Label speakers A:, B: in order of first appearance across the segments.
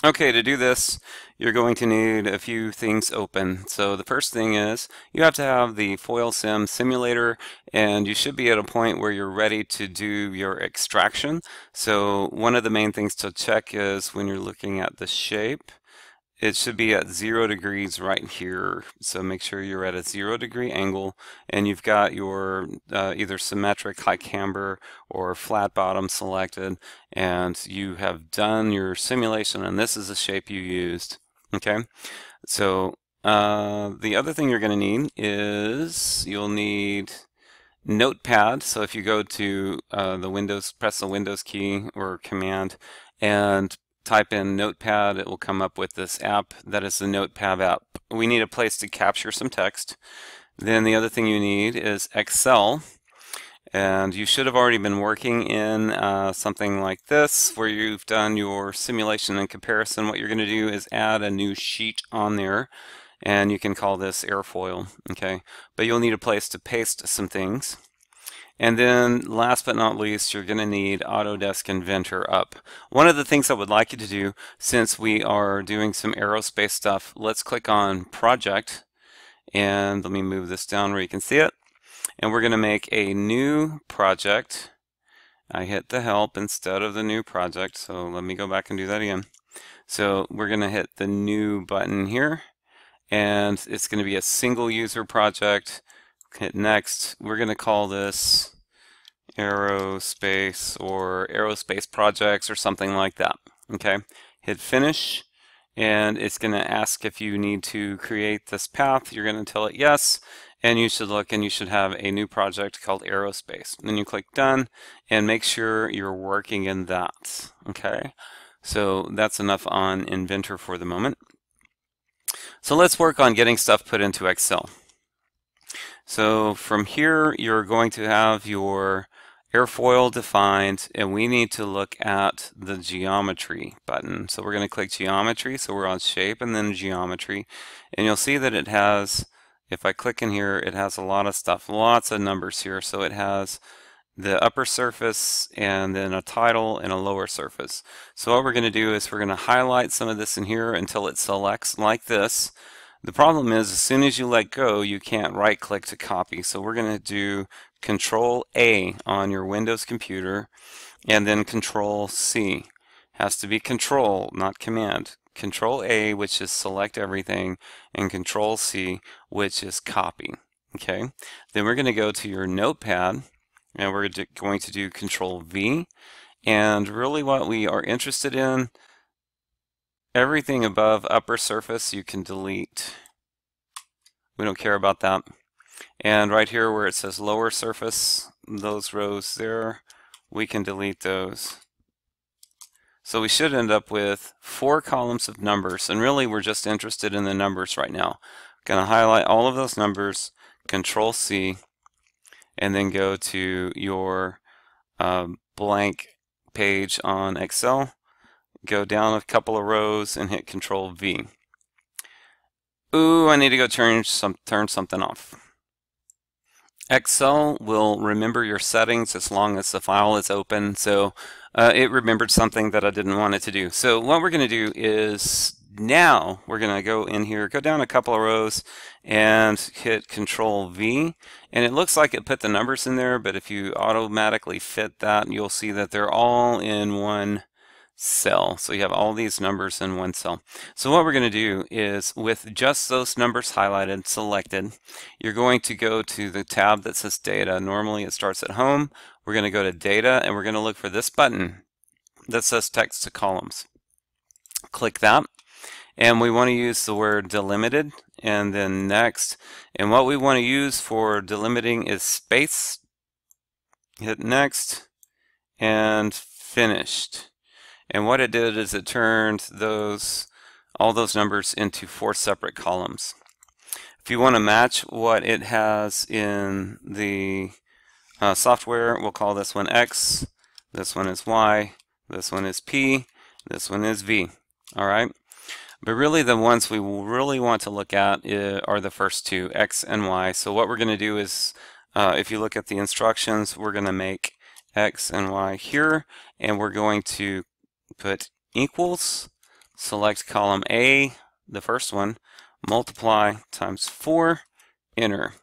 A: Okay, to do this, you're going to need a few things open. So the first thing is you have to have the Foil Sim simulator, and you should be at a point where you're ready to do your extraction. So one of the main things to check is when you're looking at the shape, it should be at 0 degrees right here. So make sure you're at a 0 degree angle and you've got your either symmetric high camber or flat bottom selected, and you have done your simulation and this is the shape you used. Okay, so the other thing you're going to need is you'll need Notepad. So if you go to the Windows, press the Windows key or command and type in Notepad, it will come up with this app that is the Notepad app. We need a place to capture some text. Then the other thing you need is Excel. And you should have already been working in something like this where you've done your simulation and comparison. What you're going to do is add a new sheet on there, and you can call this Airfoil, okay? But you'll need a place to paste some things. And then last but not least, you're going to need Autodesk Inventor up. One of the things I would like you to do, since we are doing some aerospace stuff, let's click on Project, and let me move this down where you can see it. And we're going to make a new project. I hit the help instead of the new project, so let me go back and do that again. So we're going to hit the new button here, and it's going to be a single user project. Hit next. We're going to call this aerospace or aerospace projects or something like that. Okay, hit finish, and it's going to ask if you need to create this path. You're going to tell it yes, and you should look and you should have a new project called aerospace. Then you click done and make sure you're working in that. Okay, so that's enough on Inventor for the moment. So let's work on getting stuff put into Excel. So from here, you're going to have your airfoil defined, and we need to look at the geometry button. So we're going to click geometry, so we're on shape and then geometry, and you'll see that it has, if I click in here, it has a lot of stuff, lots of numbers here. So it has the upper surface and then a title and a lower surface. So what we're going to do is we're going to highlight some of this in here until it selects like this. The problem is as soon as you let go, you can't right click to copy. So we're going to do Control A on your Windows computer and then Control C. Has to be Control, not Command. Control A, which is select everything, and Control C, which is copy. Okay. Then we're going to go to your Notepad and we're going to do Control V. And really what we are interested in, everything above upper surface you can delete. We don't care about that. And right here where it says lower surface, those rows there, we can delete those. So we should end up with 4 columns of numbers, and really we're just interested in the numbers right now. Going to highlight all of those numbers, Control C, and then go to your blank page on Excel. Go down a couple of rows and hit Control V. Ooh, I need to go turn something off. Excel will remember your settings as long as the file is open, so it remembered something that I didn't want it to do. So what we're going to do is now we're going to go in here, go down a couple of rows and hit Control V, and it looks like it put the numbers in there, but if you automatically fit that, you'll see that they're all in one cell. So you have all these numbers in one cell. So what we're going to do is with just those numbers highlighted, selected, you're going to go to the tab that says data. Normally it starts at home. We're going to go to data and we're going to look for this button that says text to columns. Click that, and we want to use the word delimited and then next. And what we want to use for delimiting is space. Hit next and finished. And what it did is it turned all those numbers into 4 separate columns. If you want to match what it has in the software, we'll call this one X, this one is Y, this one is P, this one is V. All right. But really the ones we really want to look at are the first two, X and Y. So what we're going to do is, if you look at the instructions, we're going to make X and Y here, and we're going to put equals select column A, the first one, multiply times 4, enter.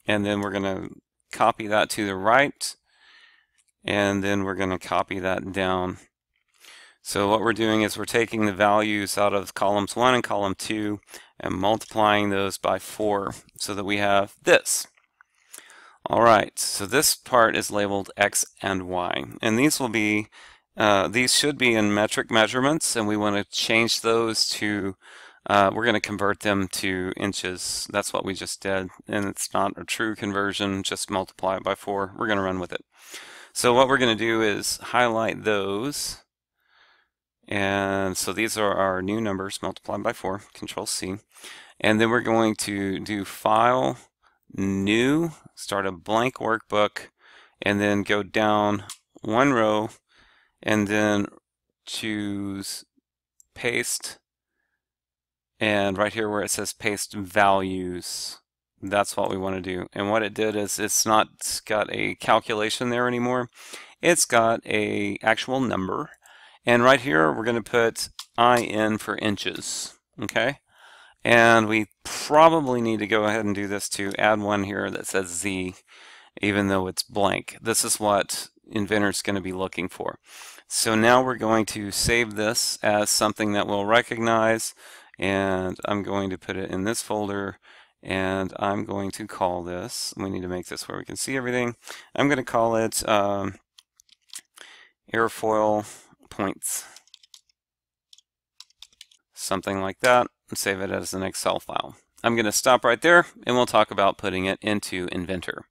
A: And then we're going to copy that to the right, and then we're going to copy that down. So what we're doing is we're taking the values out of columns 1 and column 2 and multiplying those by 4 so that we have this. All right, so this part is labeled X and Y, and these will be these should be in metric measurements, and we want to change those to we're going to convert them to inches. That's what we just did, and it's not a true conversion, just multiply it by 4. We're going to run with it. So what we're going to do is highlight those, and so these are our new numbers multiplied by 4, Control C, and then we're going to do File, New, start a blank workbook, and then go down one row, and then choose Paste, and right here where it says Paste Values, that's what we want to do. And what it did is it's not got a calculation there anymore. It's got a actual number. And right here we're going to put IN for inches. Okay? And we probably need to go ahead and do this to add one here that says Z, even though it's blank. This is what Inventor's going to be looking for. So now we're going to save this as something that we'll recognize, and I'm going to put it in this folder, and I'm going to call this, we need to make this where we can see everything, I'm going to call it Airfoil Points, something like that, and save it as an Excel file. I'm going to stop right there, and we'll talk about putting it into Inventor.